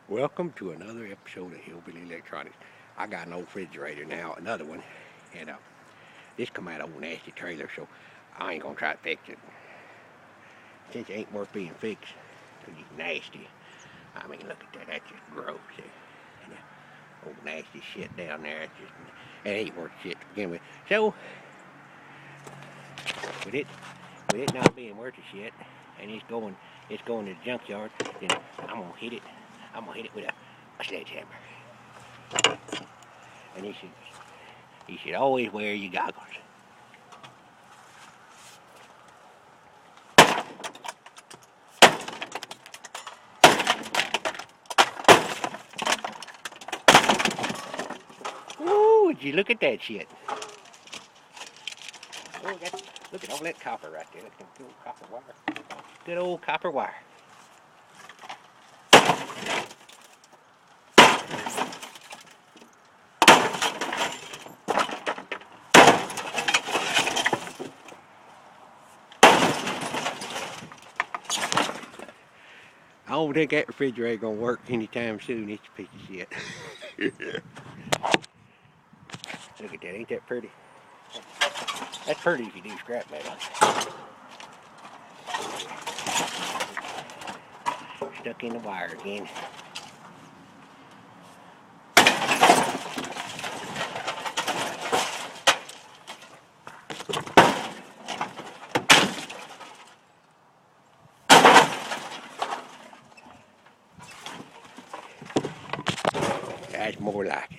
Welcome to another episode of Hillbilly Electronics. I got an old refrigerator now, another one, and this come out of old nasty trailer, so I ain't gonna try to fix it. Since it ain't worth being fixed, 'cause it's nasty. I mean, look at that, that's just gross. And that old nasty shit down there, it ain't worth shit to begin with. So, with it not being worth a shit, and it's going to the junkyard, then I'm gonna hit it with a sledgehammer. And you should always wear your goggles. Ooh, would you look at that shit? Oh, look at all that copper right there. Look at that good old copper wire. Good old copper wire. I don't think that refrigerator gonna work anytime soon. It's a piece of shit. Look at that, ain't that pretty? That's pretty if you do scrap metal. Stuck in the wire again. That's more like it.